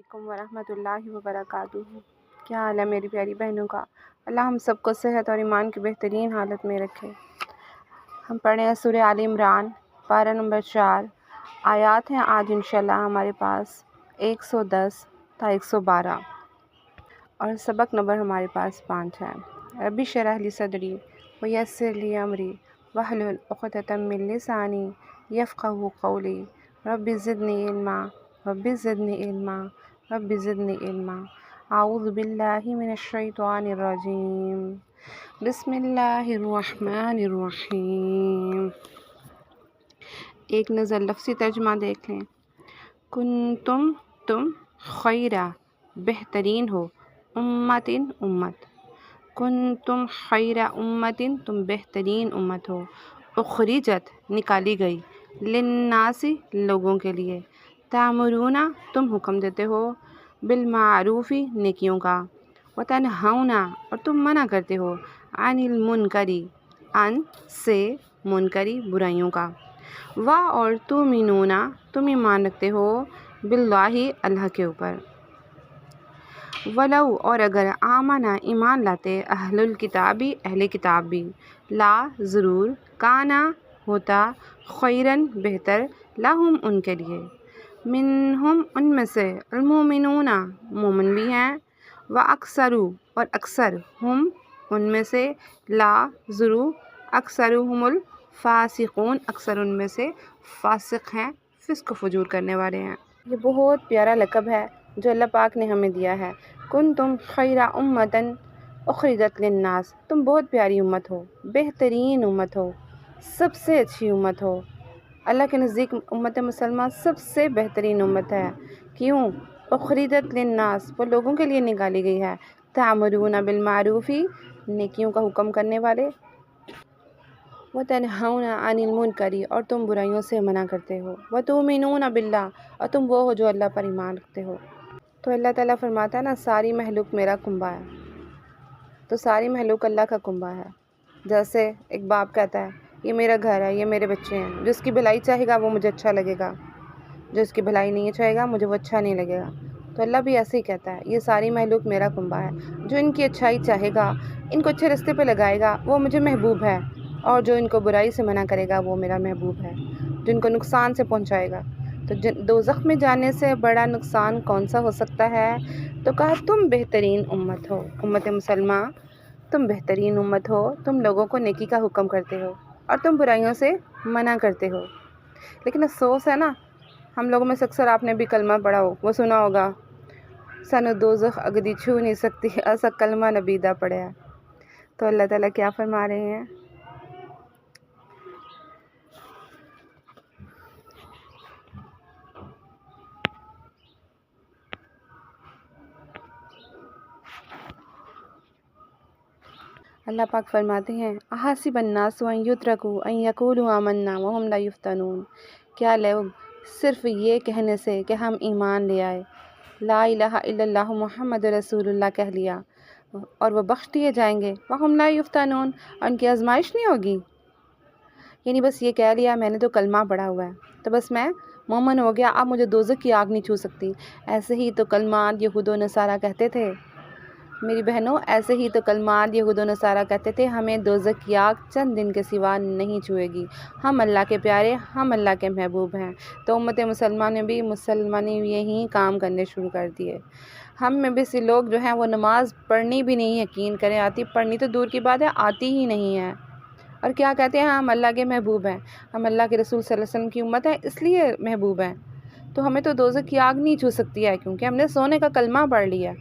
علیکم ورحمۃ وبرکاتہ۔ کیا حال ہے میری پیاری بہنوں کا؟ اللہ ہم سب کو صحت اور ایمان کی بہترین حالت میں رکھے۔ ہم پڑھیں ہیں سورہ آل عمران، پارہ نمبر 4۔ آیات ہیں آج انشاءاللہ ہمارے پاس 110 تا 112، اور سبق نمبر ہمارے پاس 5 ہے۔ ربی اشرح لی صدری ویسر لی امری واحلل عقدۃ من لسانی یفقہوا قولی رب زدنی علما رب زدنی علما رب زدنی علما۔ اعوذ باللہ من الشیطان الرجیم، بسم اللہ الرحمن الرحیم۔ ایک نظر لفظی ترجمہ دیکھ لیں۔ کنتم، تم، خیرہ، بہترین ہو، امتن، امت۔ کنتم خیرہ امتن، تم بہترین امت ہو، اخرجت، نکالی گئی، للناس، لوگوں کے لیے، تأمرون، تم حکم دیتے ہو، بالمعروف، نیکیوں کا، وتنہون، اور تم منع کرتے ہو، عن المنکری، ان سے، منکری، برائیوں کا، اور تؤمنون، تم ایمان رکھتے ہو، باللہ، اللہ کے اوپر، ولو، اور اگر، آمنا، ایمان لاتے، اہل الکتابی، اہل کتاب بھی، لا، ضرور، کانا، ہوتا، خیرن، بہتر، لہم، ان کے لیے، منہم، ان میں سے، المؤمنون، مومن بھی ہیں، واکثر، اور اکثر، ہم، ان میں سے، لا، ضرور، اکثرہم الفاسقون، اکثر ان میں سے فاسق ہیں، فسق و فجور کرنے والے ہیں۔ یہ بہت پیارا لقب ہے جو اللہ پاک نے ہمیں دیا ہے۔ کنتم خیر امتن اخرجت للناس، تم بہت پیاری امت ہو، بہترین امت ہو، سب سے اچھی امت ہو۔ اللہ کے نزدیک امت مسلمہ سب سے بہترین امت ہے۔ کیوں؟ اخرجت للناس، وہ لوگوں کے لیے نکالی گئی ہے، تأمرون بالمعروف، نیکیوں کا حکم کرنے والے، وتنہون عن المنکر، اور تم برائیوں سے منع کرتے ہو، وتؤمنون باللہ، اور تم وہ ہو جو اللہ پر ایمان رکھتے ہو۔ تو اللہ تعالیٰ فرماتا ہے نا، ساری مخلوق میرا کنبہ ہے، تو ساری مخلوق اللہ کا کنبہ ہے۔ جیسے ایک باپ کہتا ہے یہ میرا گھر ہے، یہ میرے بچے ہیں، جو اس کی بھلائی چاہے گا وہ مجھے اچھا لگے گا، جو اس کی بھلائی نہیں چاہے گا مجھے وہ اچھا نہیں لگے گا۔ تو اللہ بھی ایسے ہی کہتا ہے، یہ ساری مخلوق میرا کنبہ ہے، جو ان کی اچھائی چاہے گا، ان کو اچھے راستے پہ لگائے گا، وہ مجھے محبوب ہے، اور جو ان کو برائی سے منع کرے گا وہ میرا محبوب ہے، جو ان کو نقصان سے پہنچائے گا۔ تو دوزخ میں جانے سے بڑا نقصان کون سا ہو سکتا ہے؟ تو کہا تم بہترین امت ہو، امت مسلمہ، تم بہترین امت ہو، تم لوگوں کو نیکی کا حکم کرتے ہو اور تم برائیوں سے منع کرتے ہو۔ لیکن افسوس ہے نا، ہم لوگوں میں سے اکثر آپ نے بھی کلمہ پڑھا ہو، وہ سنا ہوگا، سن دوزخ اگدی چھو نہیں سکتی، ایسا کلمہ نبیدہ پڑھا ہے۔ تو اللہ تعالیٰ کیا فرما رہے ہیں؟ اللہ پاک فرماتے ہیں، احسب الناس ان یترکوا ان یقولوا آمنا وہم لا یفتنون، کیا لوگ صرف یہ کہنے سے کہ ہم ایمان لے آئے، لا الہ الا اللہ محمد رسول اللہ کہہ لیا، اور وہ بخش دیے جائیں گے، وہم لا یفتنون، اور ان کی آزمائش نہیں ہوگی؟ یعنی بس یہ کہہ لیا میں نے تو کلمہ پڑھا ہوا ہے تو بس میں مومن ہو گیا، اب مجھے دوزخ کی آگ نہیں چھو سکتی۔ ایسے ہی تو کلمات یہود و نصارہ کہتے تھے میری بہنوں، ایسے ہی تو کلمات یہود و نصارہ کہتے تھے، ہمیں دوزخ کی آگ چند دن کے سوا نہیں چھوئے گی، ہم اللہ کے پیارے، ہم اللہ کے محبوب ہیں۔ تو امت مسلمہ نے بھی یہی کام کرنے شروع کر دیے۔ ہم میں بھی سے لوگ جو ہیں وہ نماز پڑھنی بھی نہیں، یقین کریں، آتی، پڑھنی تو دور کی بات ہے، آتی ہی نہیں ہے، اور کیا کہتے ہیں ہم اللہ کے محبوب ہیں، ہم اللہ کے رسول صلی اللہ علیہ وسلم کی امت ہے اس لیے محبوب ہیں، تو ہمیں تو دوزخ کی آگ نہیں چھو سکتی ہے، کیونکہ ہم نے سونے کا کلمہ پڑھ لیا۔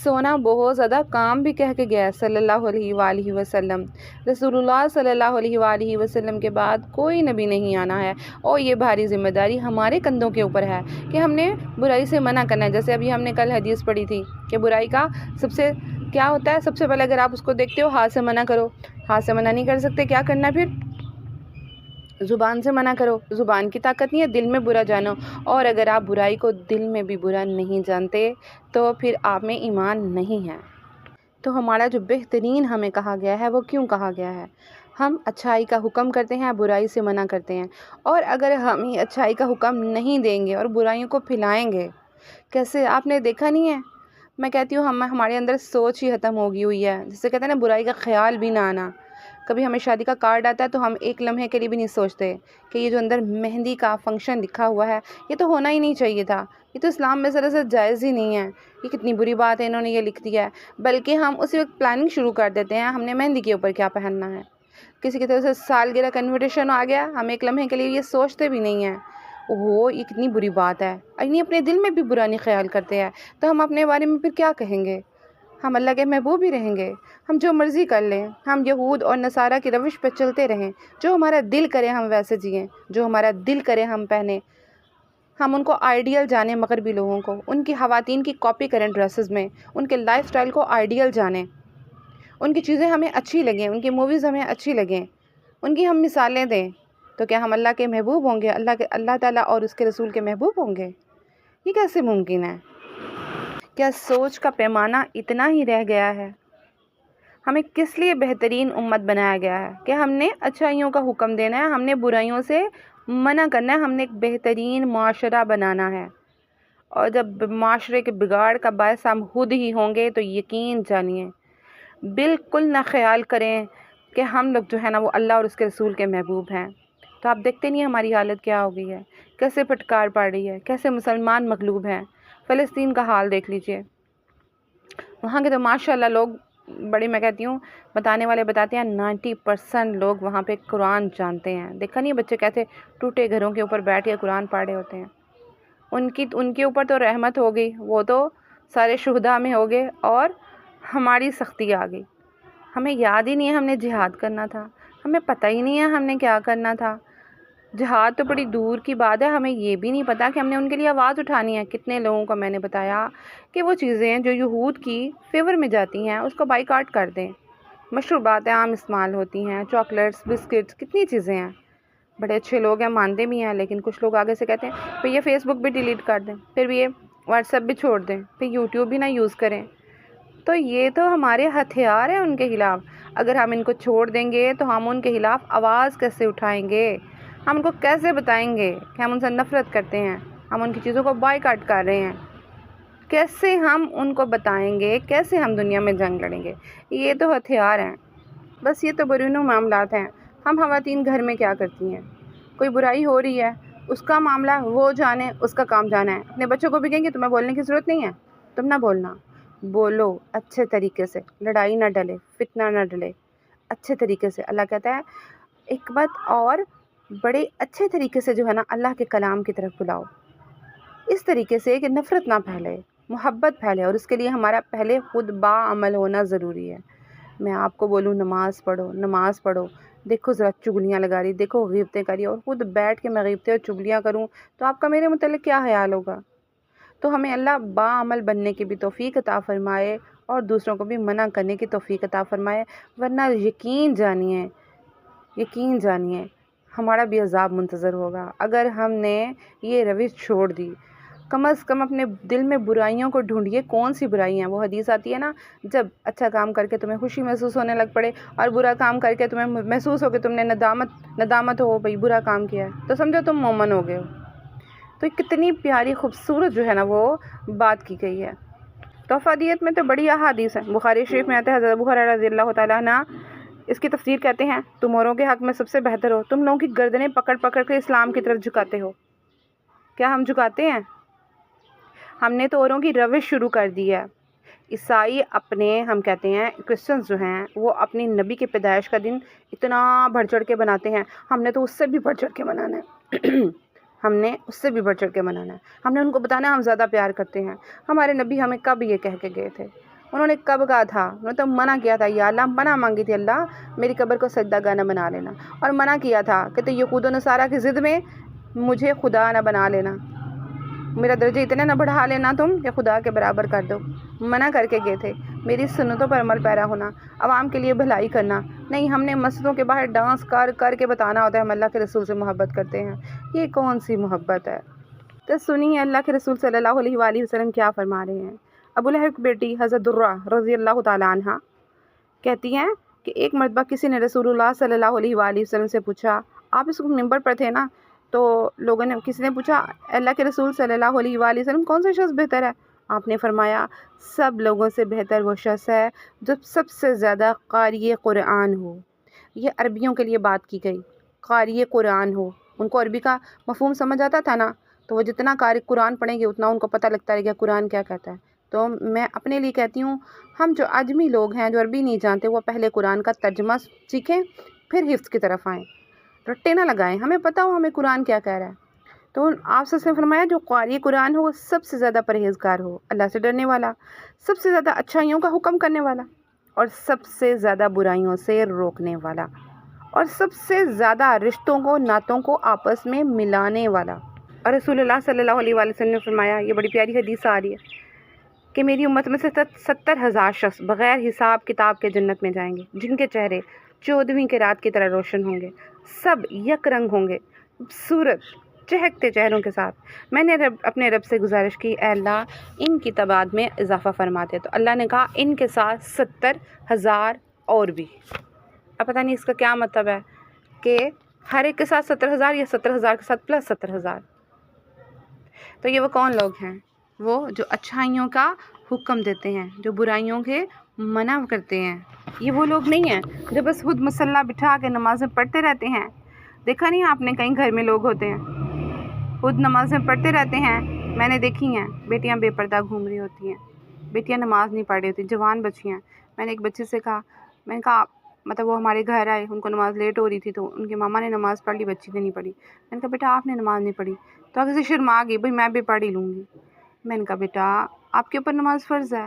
سونا بہت زیادہ کام بھی کہہ کے گیا ہے صلی اللہ علیہ وآلہ وسلم۔ رسول اللہ صلی اللہ علیہ وآلہ وسلم کے بعد کوئی نبی نہیں آنا ہے، اور یہ بھاری ذمہ داری ہمارے کندھوں کے اوپر ہے کہ ہم نے برائی سے منع کرنا ہے۔ جیسے ابھی ہم نے کل حدیث پڑھی تھی کہ برائی کا سب سے کیا ہوتا ہے، سب سے پہلے اگر آپ اس کو دیکھتے ہو ہاتھ سے منع کرو، ہاتھ سے منع نہیں کر سکتے، کیا کرنا ہے پھر؟ زبان سے منع کرو، زبان کی طاقت نہیں ہے، دل میں برا جانو، اور اگر آپ برائی کو دل میں بھی برا نہیں جانتے تو پھر آپ میں ایمان نہیں ہے۔ تو ہمارا جو بہترین ہمیں کہا گیا ہے وہ کیوں کہا گیا ہے؟ ہم اچھائی کا حکم کرتے ہیں، برائی سے منع کرتے ہیں، اور اگر ہم اچھائی کا حکم نہیں دیں گے اور برائیوں کو پھیلائیں گے کیسے آپ نے دیکھا نہیں ہے؟ میں کہتی ہوں ہمارے اندر سوچ ہی ختم ہوگی ہوئی ہے، جسے کہتے ہیں نا برائی کا خیال بھی نہ آنا۔ کبھی ہمیں شادی کا کارڈ آتا ہے تو ہم ایک لمحے کے لیے بھی نہیں سوچتے کہ یہ جو اندر مہندی کا فنکشن لکھا ہوا ہے یہ تو ہونا ہی نہیں چاہیے تھا، یہ تو اسلام میں سراسر جائز ہی نہیں ہے، یہ کتنی بری بات ہے، انہوں نے یہ لکھ دیا ہے۔ بلکہ ہم اسی وقت پلاننگ شروع کر دیتے ہیں ہم نے مہندی کے اوپر کیا پہننا ہے۔ کسی کی طرف سے سالگرہ کا انویٹیشن آ گیا، ہم ایک لمحے کے لیے یہ سوچتے بھی نہیں ہیں اوہو یہ کتنی بری بات ہے، یعنی اپنے دل میں بھی برا نہیں خیال کرتے ہیں تو ہم اپنے بارے میں پھر کیا کہیں گے؟ ہم اللہ کے محبوب ہی رہیں گے، ہم جو مرضی کر لیں، ہم یہود اور نصارہ کی روش پہ چلتے رہیں، جو ہمارا دل کرے ہم ویسے جئیں، جو ہمارا دل کرے ہم پہنیں، ہم ان کو آئیڈیل جانیں، مغربی لوگوں کو ان کی خواتین کی کاپی کریں ڈریسز میں، ان کے لائف سٹائل کو آئیڈیل جانیں، ان کی چیزیں ہمیں اچھی لگیں، ان کی موویز ہمیں اچھی لگیں، ان کی ہم مثالیں دیں، تو کیا ہم اللہ کے محبوب ہوں گے؟ اللہ تعالیٰ اور اس کے رسول کے محبوب ہوں گے؟ یہ کیسے ممکن ہے؟ کیا سوچ کا پیمانہ اتنا ہی رہ گیا ہے؟ ہمیں کس لیے بہترین امت بنایا گیا ہے کہ ہم نے اچھائیوں کا حکم دینا ہے، ہم نے برائیوں سے منع کرنا ہے، ہم نے ایک بہترین معاشرہ بنانا ہے۔ اور جب معاشرے کے بگاڑ کا باعث ہم خود ہی ہوں گے تو یقین جانیے بالکل نہ خیال کریں کہ ہم لوگ جو ہے نا وہ اللہ اور اس کے رسول کے محبوب ہیں۔ تو آپ دیکھتے نہیں ہماری حالت کیا ہو گئی ہے، کیسے پھٹکار پڑ رہی ہے، کیسے مسلمان مغلوب ہیں۔ فلسطین کا حال دیکھ لیجئے، وہاں کے تو ماشاءاللہ لوگ بڑے، میں کہتی ہوں بتانے والے بتاتے ہیں 90% لوگ وہاں پہ قرآن جانتے ہیں۔ دیکھا نہیں بچے کیسے ٹوٹے گھروں کے اوپر بیٹھ کے قرآن پڑھ رہے ہوتے ہیں۔ ان کے اوپر تو رحمت ہو گئی، وہ تو سارے شہداء میں ہو گئے، اور ہماری سختی آ گئی۔ ہمیں یاد ہی نہیں ہے ہم نے جہاد کرنا تھا، ہمیں پتہ ہی نہیں ہے ہم نے کیا کرنا تھا۔ جہاد تو بڑی دور کی بات ہے، ہمیں یہ بھی نہیں پتا کہ ہم نے ان کے لیے آواز اٹھانی ہے۔ کتنے لوگوں کو میں نے بتایا کہ وہ چیزیں جو یہود کی فیور میں جاتی ہیں اس کو بائیکاٹ کر دیں۔ مشروبات عام استعمال ہوتی ہیں، چاکلیٹس، بسکٹس، کتنی چیزیں ہیں، بڑے اچھے لوگ ہیں مانتے بھی ہیں، لیکن کچھ لوگ آگے سے کہتے ہیں پھر یہ فیس بک بھی ڈیلیٹ کر دیں، پھر یہ واٹس ایپ بھی چھوڑ دیں، پھر یوٹیوب بھی نہ یوز کریں۔ تو یہ تو ہمارے ہتھیار ہیں ان کے خلاف۔ اگر ہم ان کو چھوڑ دیں گے تو ہم ان کے خلاف آواز کیسے اٹھائیں گے؟ ہم ان کو کیسے بتائیں گے کہ ہم ان سے نفرت کرتے ہیں، ہم ان کی چیزوں کو بائیکاٹ کر رہے ہیں؟ کیسے ہم ان کو بتائیں گے؟ کیسے ہم دنیا میں جنگ لڑیں گے؟ یہ تو ہتھیار ہیں، بس یہ تو بیرونی معاملات ہیں۔ ہم خواتین گھر میں کیا کرتی ہیں؟ کوئی برائی ہو رہی ہے اس کا معاملہ وہ جانے، اس کا کام جانا ہے۔ اپنے بچوں کو بھی کہیں گے تمہیں بولنے کی ضرورت نہیں ہے، تم نہ بولنا، بولو اچھے طریقے سے، لڑائی نہ ڈلے، فتنہ نہ ڈلے، اچھے طریقے سے۔ اللہ کہتا ہے ایک بات اور، بڑے اچھے طریقے سے جو ہے نا اللہ کے کلام کی طرف بلاؤ، اس طریقے سے کہ نفرت نہ پھیلے، محبت پھیلے، اور اس کے لیے ہمارا پہلے خود باعمل ہونا ضروری ہے۔ میں آپ کو بولوں نماز پڑھو، نماز پڑھو، دیکھو ذرا چگلیاں لگا رہی، دیکھو غیبتیں کری، اور خود بیٹھ کے میں غیبتیں اور چگلیاں کروں تو آپ کا میرے متعلق کیا خیال ہوگا؟ تو ہمیں اللہ باعمل بننے کی بھی توفیق عطا فرمائے اور دوسروں کو بھی منع کرنے کی توفیق عطا فرمائے، ورنہ یقین جانیے ہمارا بھی عذاب منتظر ہوگا اگر ہم نے یہ روش چھوڑ دی۔ کم از کم اپنے دل میں برائیوں کو ڈھونڈیے، کون سی برائی ہیں؟ وہ حدیث آتی ہے نا، جب اچھا کام کر کے تمہیں خوشی محسوس ہونے لگ پڑے اور برا کام کر کے تمہیں محسوس ہو کہ تم نے ندامت ہو بھئی برا کام کیا ہے، تو سمجھو تم مومن ہو گئے ہو۔ تو کتنی پیاری خوبصورت جو ہے نا وہ بات کی گئی ہے۔ تحفہ دیت میں تو بڑی احادیث ہیں، بخاری شریف میں آتا ہے، حضرت ابو ہریرہ رضی اللہ تعالیٰ عنہ اس کی تفسیر کہتے ہیں تم اوروں کے حق میں سب سے بہتر ہو، تم لوگوں کی گردنیں پکڑ پکڑ کے اسلام کی طرف جھکاتے ہو۔ کیا ہم جھکاتے ہیں؟ ہم نے تو اوروں کی روش شروع کر دی ہے۔ عیسائی اپنے، ہم کہتے ہیں کرسچنز جو ہیں وہ اپنی نبی کی پیدائش کا دن اتنا بڑھ چڑھ کے بناتے ہیں، ہم نے تو اس سے بھی بڑھ چڑھ کے منانا ہے ہم نے اس سے بھی بڑھ چڑھ کے منانا ہے، ہم نے ان کو بتانا ہے ہم زیادہ پیار کرتے ہیں۔ ہمارے نبی ہمیں کب یہ کہہ کے گئے تھے؟ انہوں نے کب کہا تھا؟ انہوں نے تو منع کیا تھا، یا اللہ منع مانگی تھی، اللہ میری قبر کو سجدہ گاہ نہ بنا لینا، اور منع کیا تھا کہ تو یہود و نصارہ کی ضد میں مجھے خدا نہ بنا لینا، میرا درجہ اتنے نہ بڑھا لینا تم کہ خدا کے برابر کر دو۔ منع کر کے گئے تھے، میری سنتوں پر عمل پیرا ہونا، عوام کے لیے بھلائی کرنا نہیں، ہم نے مسجدوں کے باہر ڈانس کر کے بتانا ہوتا ہے ہم اللہ کے رسول سے محبت کرتے ہیں۔ یہ کون سی محبت ہے؟ تو سنیے اللہ کے رسول صلی اللہ علیہ وآلہ وسلم کیا فرما رہے ہیں۔ ابو لہب کی بیٹی حضرت درہ رضی اللہ تعالیٰ عنہ کہتی ہیں کہ ایک مرتبہ کسی نے رسول اللہ صلی اللہ علیہ وآلہ وسلم سے پوچھا، آپ اس ممبر پر تھے نا تو لوگوں نے کسی نے پوچھا اللہ کے رسول صلی اللہ علیہ وآلہ وسلم کون سا شخص بہتر ہے؟ آپ نے فرمایا سب لوگوں سے بہتر وہ شخص ہے جو سب سے زیادہ قاری قرآن ہو۔ یہ عربیوں کے لیے بات کی گئی، قاری قرآن ہو۔ ان کو عربی کا مفہوم سمجھ آتا تھا نا، تو وہ جتنا قاری قرآن پڑھیں گے اتنا ان کو پتہ لگتا رہے گا قرآن کیا کہتا ہے۔ تو میں اپنے لیے کہتی ہوں ہم جو عجمی لوگ ہیں جو عربی نہیں جانتے وہ پہلے قرآن کا ترجمہ سیکھیں پھر حفظ کی طرف آئیں، رٹے نہ لگائیں، ہمیں پتہ ہو ہمیں قرآن کیا کہہ رہا ہے۔ تو آپ سے فرمایا جو قاری قرآن ہو وہ سب سے زیادہ پرہیزگار ہو، اللہ سے ڈرنے والا، سب سے زیادہ اچھائیوں کا حکم کرنے والا، اور سب سے زیادہ برائیوں سے روکنے والا، اور سب سے زیادہ رشتوں کو ناتوں کو آپس میں ملانے والا۔ اور رسول اللہ صلی اللہ علیہ وآلہ وسلم نے فرمایا، یہ بڑی پیاری حدیث آ رہی ہے کہ میری امت میں سے 70,000 شخص بغیر حساب کتاب کے جنت میں جائیں گے، جن کے چہرے 14ویں کی رات کی طرح روشن ہوں گے، سب یک رنگ ہوں گے، خوبصورت چہکتے چہروں کے ساتھ۔ میں نے اپنے رب سے گزارش کی اے اللہ ان کی تعداد میں اضافہ فرماتے، تو اللہ نے کہا ان کے ساتھ 70,000 اور بھی۔ اب پتہ نہیں اس کا کیا مطلب ہے کہ ہر ایک کے ساتھ 70,000 یا 70,000 کے ساتھ پلس 70,000۔ تو یہ وہ کون لوگ ہیں؟ وہ جو اچھائیوں کا حکم دیتے ہیں، جو برائیوں کے منع کرتے ہیں۔ یہ وہ لوگ نہیں ہیں جو بس خود مسلح بٹھا کے نمازیں پڑھتے رہتے ہیں۔ دیکھا نہیں آپ نے کہیں گھر میں لوگ ہوتے ہیں خود نمازیں پڑھتے رہتے ہیں، میں نے دیکھی ہیں بیٹیاں بے پردہ گھوم رہی ہوتی ہیں، بیٹیاں نماز نہیں پڑھ رہی ہوتی، جوان بچیاں۔ میں نے ایک بچے سے کہا، میں نے کہا مطلب وہ ہمارے گھر آئے، ان کو نماز لیٹ ہو رہی تھی تو ان کی ماما نے نماز پڑھ لی، بچی نے نہیں پڑھی۔ میں نے کہا بیٹا آپ نے نماز نہیں پڑھی؟ تو آگے سے شرما آ گئی، بھائی میں بھی پڑھ ہی لوں گی۔ میں نے کہا بیٹا آپ کے اوپر نماز فرض ہے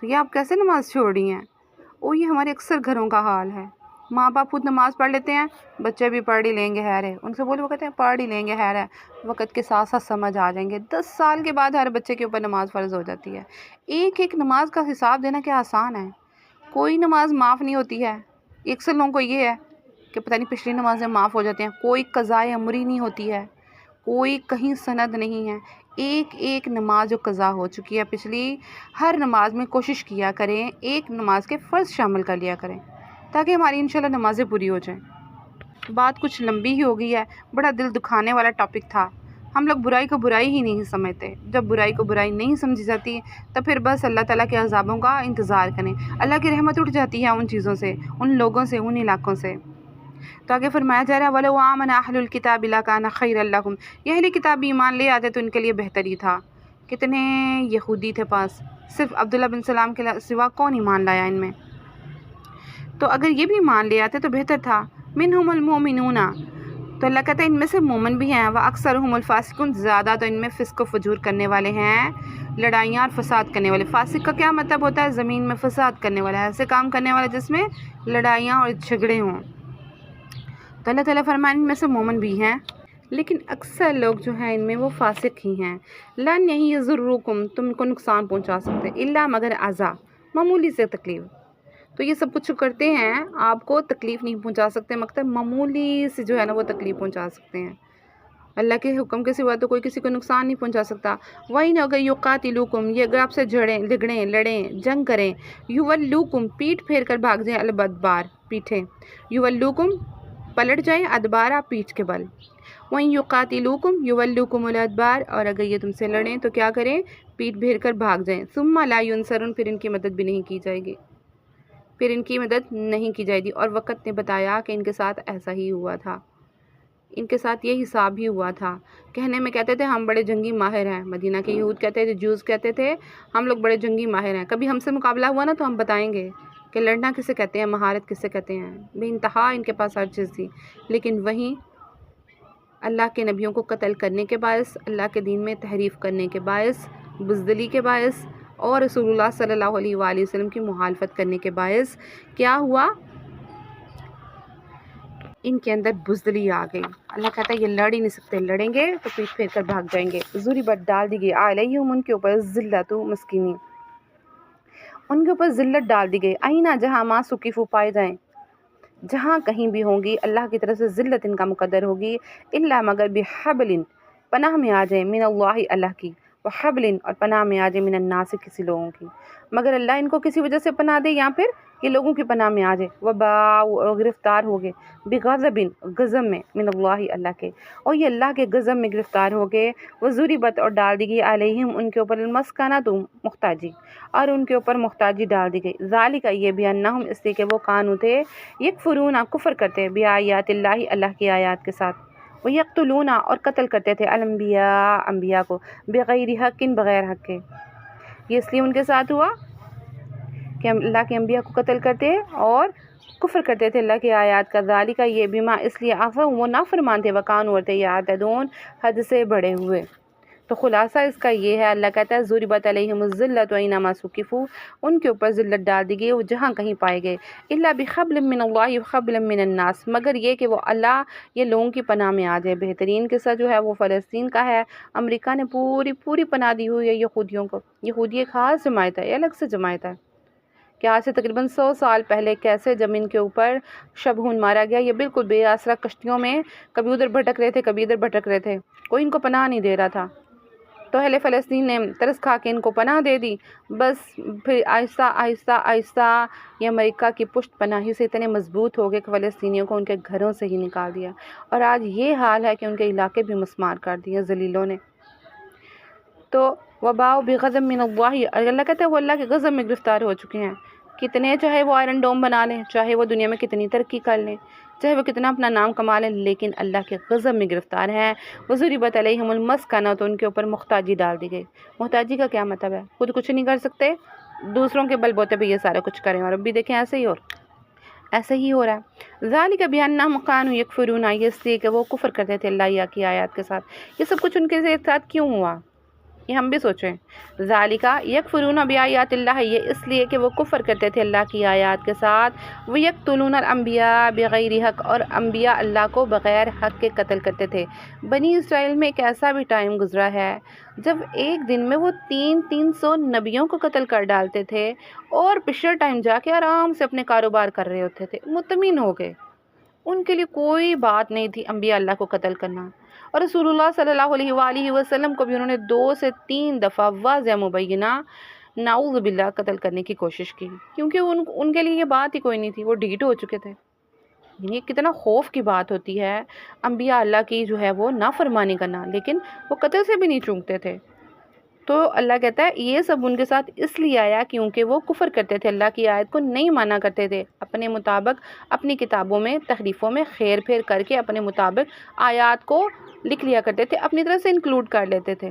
تو یہ آپ کیسے نماز چھوڑ رہی ہیں؟ یہ ہمارے اکثر گھروں کا حال ہے، ماں باپ خود نماز پڑھ لیتے ہیں، بچے بھی پڑھ ہی لیں گے خیر ہے، ان سے بولے وہ کہتے ہیں پڑھ ہی لیں گے خیر ہے، وقت کے ساتھ ساتھ سمجھ آ جائیں گے، 10 سال کے بعد ہر بچے کے اوپر نماز فرض ہو جاتی ہے۔ ایک ایک نماز کا حساب دینا کیا آسان ہے؟ کوئی نماز معاف نہیں ہوتی ہے۔ اکثر لوگوں کو یہ ہے کہ پتہ نہیں پچھلی نمازیں معاف ہو جاتی ہیں، کوئی قضاء امری نہیں ہوتی ہے، کوئی کہیں سند نہیں ہے۔ ایک ایک نماز جو قضا ہو چکی ہے پچھلی، ہر نماز میں کوشش کیا کریں ایک نماز کے فرض شامل کر لیا کریں تاکہ ہماری انشاءاللہ نمازیں پوری ہو جائیں۔ بات کچھ لمبی ہی ہو گئی ہے، بڑا دل دکھانے والا ٹاپک تھا۔ ہم لوگ برائی کو برائی ہی نہیں سمجھتے، جب برائی کو برائی نہیں سمجھی جاتی تو پھر بس اللہ تعالیٰ کے عذابوں کا انتظار کریں، اللہ کی رحمت اٹھ جاتی ہے ان چیزوں سے، ان لوگوں سے، ان علاقوں سے۔ تو آگے فرمایا جا رہا ہے وَلَوْ آمَنَ أَهْلُ الْكِتَابِ لَكَانَ خَيْرًا لَهُمْ، یہ اہل کتاب ایمان لے آتے تو ان کے لیے بہتر ہی تھا۔ کتنے یہودی تھے پاس، صرف عبداللہ بن سلام کے سوا کون ایمان لایا ان میں؟ تو اگر یہ بھی ایمان لے آتے تو بہتر تھا۔ مِنْهُمُ الْمُؤْمِنُونَ، تو اللہ کہتا ہے ان میں سے مومن بھی ہیں، وَأَكْثَرُهُمُ الْفَاسِقُونَ، زیادہ تو ان میں فسق و فجور کرنے والے ہیں، لڑائیاں اور فساد کرنے والے۔ فاسق کا کیا مطلب ہوتا ہے؟ زمین میں فساد کرنے والا، ایسے کام کرنے والا جس میں لڑائیاں اور جھگڑے ہوں۔ تو اللہ تعالیٰ فرمائے ان میں سے مومن بھی ہیں، لیکن اکثر لوگ جو ہیں ان میں وہ فاسق ہی ہیں۔ لن نہیں یضرکم، تم کو نقصان پہنچا سکتے، الا مگر اذا، معمولی سے تکلیف۔ تو یہ سب کچھ کرتے ہیں آپ کو تکلیف نہیں پہنچا سکتے، مگر معمولی سے جو ہے نا وہ تکلیف پہنچا سکتے ہیں۔ اللہ کے حکم کے سوا تو کوئی کسی کو نقصان نہیں پہنچا سکتا۔ وَإِنْ اگر یقاتلوکم، یہ اگر آپ سے جھگڑیں لڑیں جنگ کریں، یولوکم، پیٹ پھیر کر بھاگ جائیں، الادبار، پیٹھیں، یولوکم، پلٹ جائیں، ادبارہ، پیٹھ کے بل۔ وَإِنْ یقاتلوکم یولوکم الادبار، اور اگر یہ تم سے لڑیں تو کیا کریں؟ پیٹ پھیر کر بھاگ جائیں۔ ثم لا ینصرون، پھر ان کی مدد بھی نہیں کی جائے گی، پھر ان کی مدد نہیں کی جائے گی۔ اور وقت نے بتایا کہ ان کے ساتھ ایسا ہی ہوا تھا، ان کے ساتھ یہ حساب ہی ہوا تھا۔ کہنے میں کہتے تھے ہم بڑے جنگی ماہر ہیں، مدینہ کے یہود کہتے تھے، جوز کہتے تھے ہم لوگ بڑے جنگی ماہر ہیں، کبھی ہم سے مقابلہ ہوا نا تو ہم بتائیں گے کہ لڑنا کسے کہتے ہیں، مہارت کسے کہتے ہیں۔ بے انتہا ان کے پاس ہر چیز تھی، لیکن وہیں اللہ کے نبیوں کو قتل کرنے کے باعث، اللہ کے دین میں تحریف کرنے کے باعث، بزدلی کے باعث، اور رسول اللہ صلی اللہ علیہ وآلہ وسلم کی مخالفت کرنے کے باعث کیا ہوا؟ ان کے اندر بزدلی آ گئی۔ اللہ کہتا ہے یہ لڑ ہی نہیں سکتے، لڑیں گے تو پیٹ پھیر کر بھاگ جائیں گے۔ ضربت ڈال دی گئی علیہم، ان کے اوپر، ذلت و مسکینی، ان کے اوپر ذلت ڈال دی گئی۔ آئینہ، جہاں ماں سکیفو پائے جائیں، جہاں کہیں بھی ہوں گی اللہ کی طرف سے ذلت ان کا مقدر ہوگی، الا مگر بحبل، پناہ میں آ جائیں، من اللہ، اللہ کی، وحبل، اور پناہ میں آ جائیں من الناس، کسی لوگوں کی، مگر اللہ ان کو کسی وجہ سے پناہ دے یا پھر یہ لوگوں کی پناہ میں آ جائے، وباؤ اور گرفتار ہو گئے، بغضبن غضب میں، من اللہ اللہ کے، اور یہ اللہ کے غضب میں گرفتار ہو گئے، وضربت اور ڈال دی گئی علیہم ان کے اوپر المسکنۃ محتاجی، اور ان کے اوپر محتاجی ڈال دی گئی، ذالک یہ بھی انہم اس لیے کہ وہ کانوا تھے، یکفرون کفر کرتے بآیات اللہ اللہ کی آیات کے ساتھ، ویقتلون اور قتل کرتے تھے الانبیاء انبیاء کو، بغیر حق بغیر حق کے۔ یہ اس لیے ان کے ساتھ ہوا کہ ہم اللہ کے انبیاء کو قتل کرتے اور کفر کرتے تھے اللہ کی آیات کا، ذالک یہ بیما اس لیے عصوا وہ نافرمان تھے، وکانوا اور تھے یعتدون حد سے بڑھے ہوئے۔ تو خلاصہ اس کا یہ ہے، اللہ کہتا ہے ضربت علیہم الذلۃ اینما ثقفوا ان کے اوپر ذلت ڈال دی گئی وہ جہاں کہیں پائے گئے، الا بحبل من اللہ وحبل من الناس مگر یہ کہ وہ اللہ یہ لوگوں کی پناہ میں آ جائے۔ بہترین قصہ جو ہے وہ فلسطین کا ہے، امریکہ نے پوری پناہ دی ہوئی ہے یہودیوں کو۔ یہودی ایک خاص جماعت ہے، الگ سے جماعت ہے کہ آج سے تقریباً 100 سال پہلے کیسے جب ان کے اوپر شبہون مارا گیا، یہ بالکل بے آسرا کشتیوں میں کبھی ادھر بھٹک رہے تھے کبھی ادھر بھٹک رہے تھے، کوئی ان کو پناہ نہیں دے رہا تھا، تو اہل فلسطین نے ترس کھا کے ان کو پناہ دے دی، بس پھر آہستہ آہستہ آہستہ یہ امریکہ کی پشت پناہی سے اتنے مضبوط ہو گئے کہ فلسطینیوں کو ان کے گھروں سے ہی نکال دیا، اور آج یہ حال ہے کہ ان کے علاقے بھی مسمار کر دیے ذلیلوں نے۔ تو وباء بغضب من اللہ، اللہ کہتے ہیں وہ اللہ کے غضب میں گرفتار ہو چکے ہیں، کتنے چاہے وہ آئرن ڈوم بنا لیں، چاہے وہ دنیا میں کتنی ترقی کر لیں، چاہے وہ کتنا اپنا نام کما لیں، لیکن اللہ کے غضب میں گرفتار ہیں۔ وضربت علیہم المسکنۃ تو ان کے اوپر محتاجی ڈال دی گئی۔ محتاجی کا کیا مطلب ہے؟ خود کچھ نہیں کر سکتے، دوسروں کے بل بوتے پہ یہ سارا کچھ کریں، اور اب بھی دیکھیں ایسے ہی ہو رہا ہے۔ ذالک بانہم کانوا یکفرون یہ اس لیے کہ وہ کفر کرتے تھے اللہ کی آیات کے ساتھ۔ یہ سب کچھ ان کے ساتھ کیوں ہوا؟ یہ ہم بھی سوچیں۔ ذالک یکفرون بآیات اللہ یہ اس لیے کہ وہ کفر کرتے تھے اللہ کی آیات کے ساتھ، ویقتلون الانبیاء بغیر حق اور انبیاء اللہ کو بغیر حق کے قتل کرتے تھے۔ بنی اسرائیل میں ایک ایسا بھی ٹائم گزرا ہے جب ایک دن میں وہ 300 نبیوں کو قتل کر ڈالتے تھے، اور پچھلے ٹائم جا کے آرام سے اپنے کاروبار کر رہے ہوتے تھے، مطمئن ہو گئے، ان کے لیے کوئی بات نہیں تھی انبیاء اللہ کو قتل کرنا۔ اور رسول اللہ صلی اللہ علیہ وآلہ وسلم کو بھی انہوں نے 2 سے 3 دفعہ واضح مبینہ نعوذ باللہ قتل کرنے کی کوشش کی، کیونکہ ان کے لیے یہ بات ہی کوئی نہیں تھی، وہ ڈھیٹ ہو چکے تھے۔ یعنی کتنا خوف کی بات ہوتی ہے انبیاء اللہ کی جو ہے وہ نافرمانی کرنا، لیکن وہ قتل سے بھی نہیں چونکتے تھے۔ تو اللہ کہتا ہے یہ سب ان کے ساتھ اس لیے آیا کیونکہ وہ کفر کرتے تھے، اللہ کی آیت کو نہیں مانا کرتے تھے، اپنے مطابق اپنی کتابوں میں تحریفوں میں خیر پھیر کر کے اپنے مطابق آیات کو لکھ لیا کرتے تھے، اپنی طرف سے انکلوڈ کر لیتے تھے۔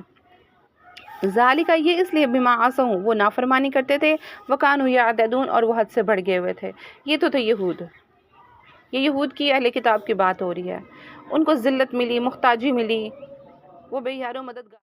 ذالک یہ اس لیے بما عصوا وہ نافرمانی کرتے تھے، وکانوا یعتدون اور وہ حد سے بڑھ گئے ہوئے تھے۔ یہ تو تھے یہود، یہ یہود کی اہل کتاب کی بات ہو رہی ہے، ان کو ذلت ملی، محتاجی ملی، وہ بے یار و مددگار